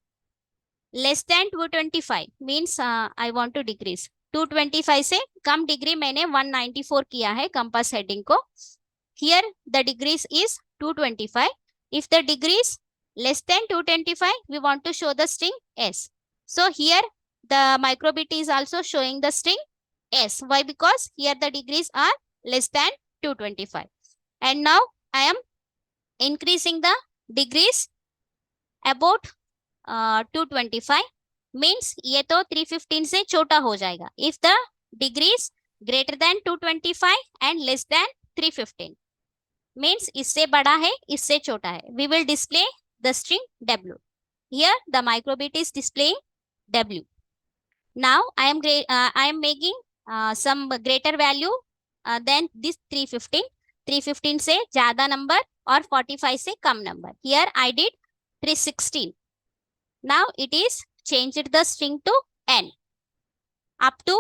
less than 225 means I want to decrease. 225 से कम degree मैंने 194 किया है compass heading को. Here the degrees is 225. If the degrees less than 225, we want to show the string s. So here the microbit is also showing the string s. Why? Because here the degrees are less than 225. And now I am increasing the degrees about 225 means ये तो 315 से छोटा हो जाएगा. If the degrees greater than 225 and less than 315 means इससे बड़ा है इससे छोटा है, we will display the string w. Here the microbit is displaying w. Now I am making some greater value than this 315. 315 से ज्यादा नंबर और 45 से कम number. Here I did 316. Now it is changed the string to n. Up to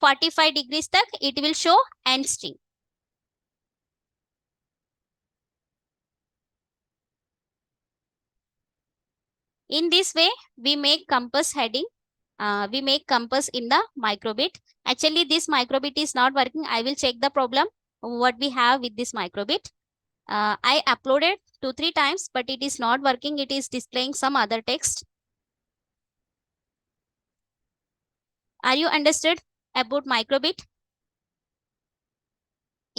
45 degrees tak it will show n string. In this way, we make compass heading. We make compass in the microbit. Actually, this microbit is not working. I will check the problem what we have with this microbit. I uploaded 2-3 times, but it is not working. It is displaying some other text. Are you understood about microbit?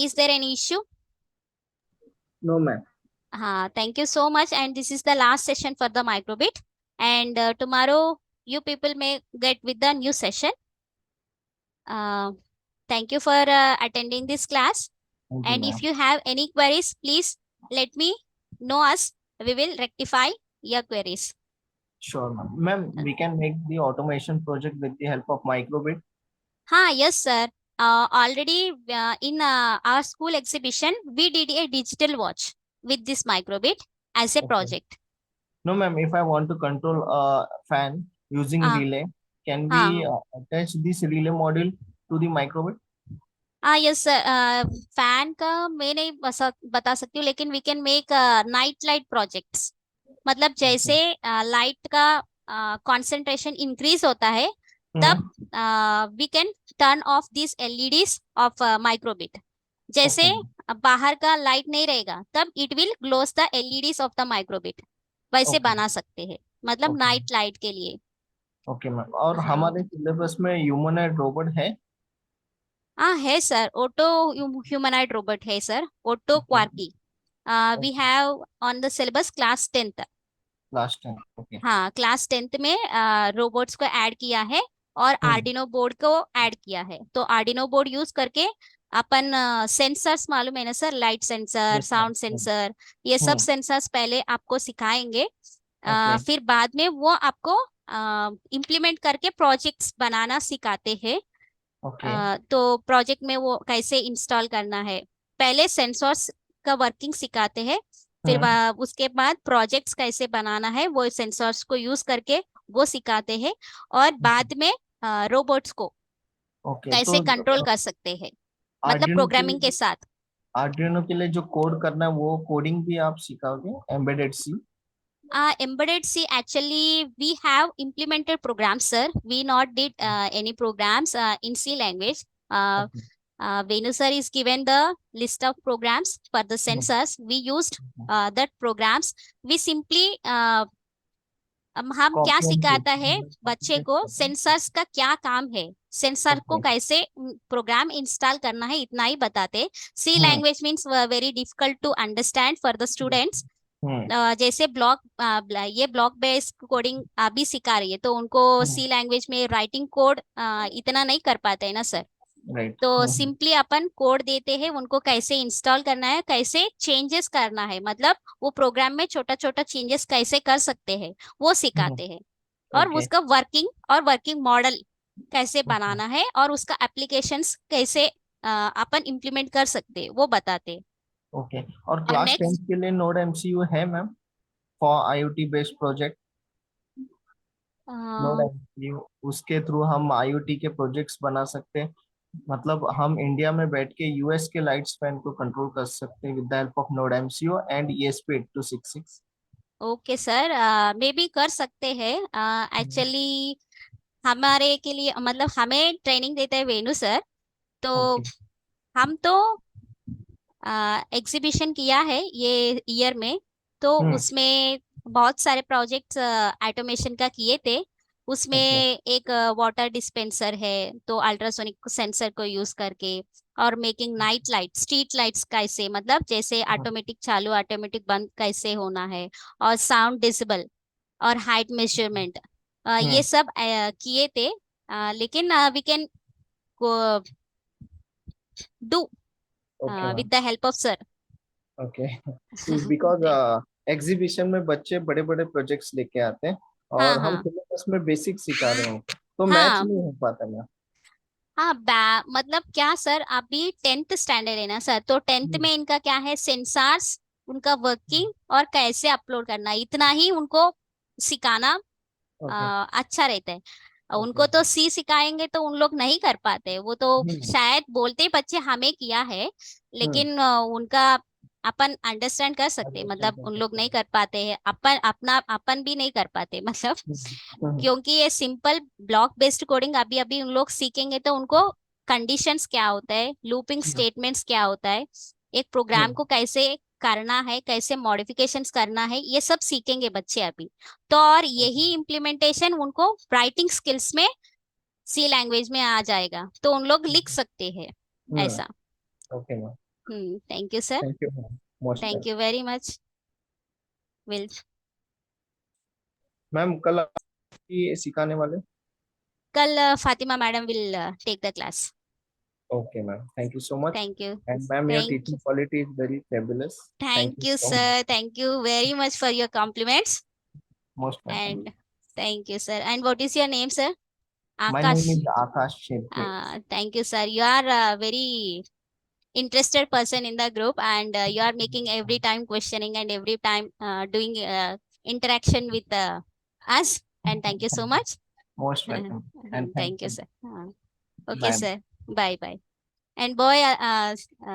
Is there any issue? No, ma'am. Thank you so much. And this is the last session for the microbit. And tomorrow you people may get with the new session. Thank you for attending this class. Thank you, And ma'am. if you have any queries, please let me know us. We will rectify your queries. Sure, ma'am. Ma'am, we can make the automation project with the help of MicroBit. Yes, sir. Already in our school exhibition, we did a digital watch with this microbit as a Okay. project. No, ma'am. If I want to control a fan using Ah. relay, can we attach this relay module to the MicroBit? Yes sir, fan का मैं नहीं बता सकती हूँ, लेकिन we can make night light projects. मतलब जैसे light का कंसंट्रेशन इंक्रीज होता है, तब hmm. We can turn off this LEDs of microbit. जैसे ओके। बाहर का लाइट नहीं रहेगा, तब it will glows the LEDs of the microbit. वैसे ओके। बना सकते हैं, मतलब ओके। नाइट लाइट के लिए। ओके मैम, और हाँ हमारे सिलेबस में ह्यूमनॉइड रोबोट है? हाँ है सर, ऑटो ह्यूमनॉइड रोबोट है sir, auto okay. Quarky. We have on the syllabus class 10th। Last time. Okay. हाँ, क्लास 10th में रोबोट्स को ऐड किया है और हम्म। आर्डिनो बोर्ड को ऐड किया है। तो आर्डिनो बोर्ड यूज करके अपन सेंसर्स, मालूम है ना sir, light sensor, yes sound ma'am. Sensor, ये सब हम्म। सेंसर्स पहले आपको सिखाएंगे। ओके। फिर बाद में वो आपको इम्प्लीमेंट करके प्रोजेक्ट्स बनाना सिखाते हैं। ओके। तो प्रोजेक्ट में वो कैसे इंस्टॉल करना है, पहले सेंसर्स का वर्किंग सिखाते हैं। फिर हम्म। उसके बाद प्रोजेक्ट्स कैसे बनाना है वो सेंसर्स को यूज करके वो सिखाते हैं। और बाद में रोबोट्स को ओके, कैसे तो कंट्रोल कर सकते हैं, मतलब आर्डिनो के प्रोग्रामिंग के लिए, साथ। आर्डिनो के लिए जो कोड करना है वो कोडिंग भी आप सिखाओगे, embedded C? Embedded C, actually we have implemented programs, sir. We not did any programs in C language. Uh, okay. Venu sir is given the list of programs for the sensors. We used that programs. We simply हम क्या copy and सिखाता है paste, copy बच्चे paste को, करना। Sensors का क्या काम है, सेंसर को ओके। कैसे प्रोग्राम इंस्टॉल करना है, इतना ही बताते। C hmm. Language means very difficult to understand for the students. Hmm. जैसे ये ब्लॉक बेस्ड कोडिंग अभी सिखा रही है, तो उनको हम्म। सी लैंग्वेज में राइटिंग कोड इतना नहीं कर पाते है ना सर। राइट। तो हम्म। सिंपली अपन कोड देते हैं उनको, कैसे इंस्टॉल करना है, कैसे चेंजेस करना है, मतलब वो प्रोग्राम में छोटा छोटा चेंजेस कैसे कर सकते हैं, वो हम्म। सिखाते हैं। और ओके। उसका वर्किंग और वर्किंग मॉडल कैसे बनाना है, और उसका एप्लीकेशंस कैसे अपन इम्प्लीमेंट कर सकते हैं, वो बताते हैं। ओके, और और क्लास टेंथ नेक्स्ट, के लिए नोड एमसीयू है ma'am, for IoT based project? Node MCU, उसके थ्रू हम आईओटी के प्रोजेक्ट्स बना सकते हैं। मतलब हम इंडिया में बैठ के यूएस के लाइट स्पैन को कंट्रोल कर सकते हैं with the help of node MCU and ESP 8266। Okay sir, मे भी कर सकते हैं। एक्चुअली हमारे के लिए, मतलब हमें ट्रेनिंग देते हैं वेनु सर। तो ओके। हम तो एग्जीबिशन किया है ये ईयर में, तो हम्म। उसमें बहुत सारे प्रोजेक्ट्स ऑटोमेशन का किए थे। उसमें ओके। एक वाटर डिस्पेंसर है, तो अल्ट्रासोनिक सेंसर को यूज करके, और making night light, street lights कैसे, मतलब जैसे ऑटोमेटिक चालू ऑटोमेटिक बंद कैसे होना है, और साउंड डिसेबल, और हाइट मेजरमेंट, ये हम्म। सब किए थे। लेकिन we can do okay with ma'am. The help of sir. Okay. Because exhibition में बच्चे बड़े बड़े प्रोजेक्ट्स लेके आते हैं, हाँ और हम हाँ सिलेबस में बेसिक सिखा रहे हैं उनको, तो मैच हाँ नहीं हो पाता मैम। हाँ। मतलब क्या सर, अभी 10th स्टैंडर्ड है ना सर, तो 10th हम्म। में इनका क्या है, सेंसार्स, उनका वर्किंग और कैसे अपलोड करना, इतना ही उनको सिखाना ओके। अच्छा रहता है। ओके। उनको तो सी सिखाएंगे तो उन लोग नहीं कर पाते, वो तो हम्म। शायद बोलते ही बच्चे हमें किया है, हम्म। लेकिन उनका अपन अंडरस्टैंड कर सकते हैं, अंडरस्टैंड मतलब कर उन लोग सकते नहीं हैं। कर पाते हैं, अपन भी नहीं कर पाते मतलब। हम्म। हम्म। क्योंकि ये सिंपल ब्लॉक बेस्ड कोडिंग अभी अभी उन लोग सीखेंगे, तो उनको कंडीशंस क्या होता है, लूपिंग हम्म। स्टेटमेंट्स क्या होता है, एक प्रोग्राम हम्म। को कैसे करना है, कैसे मॉडिफिकेशंस करना है, ये सब सीखेंगे बच्चे अभी। तो और यही इम्प्लीमेंटेशन उनको राइटिंग स्किल्स में सी लैंग्वेज में आ जाएगा, तो उन लोग लिख सकते हैं हम्म। ऐसा। Okay ma'am. Thank you sir. Thank you ma'am, most thank you welcome. Very much. Will ma'am कल आपकी सिखाने वाले? कल Fatima madam will take the class. Okay ma'am, thank you so much. Thank you. And ma'am your thank teaching quality is very fabulous. Thank Thank you you, so sir. Much. Thank you very much for your compliments. Most welcome. And thank you, sir. And what is your name, sir? My name Akash. Is Akash Shette. Thank you, sir. You are a very interested person in the group, and you are making every time questioning and every time doing interaction with us. And thank you so much. Most welcome and thank Thank you, you. sir. Okay, bye. sir. Bye bye. And boy,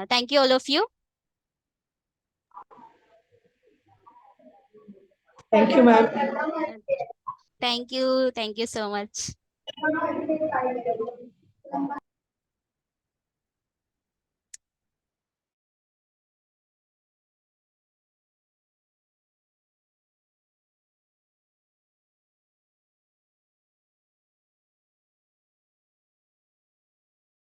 thank you all of you. Thank you, ma'am. Uh, Thank you so much.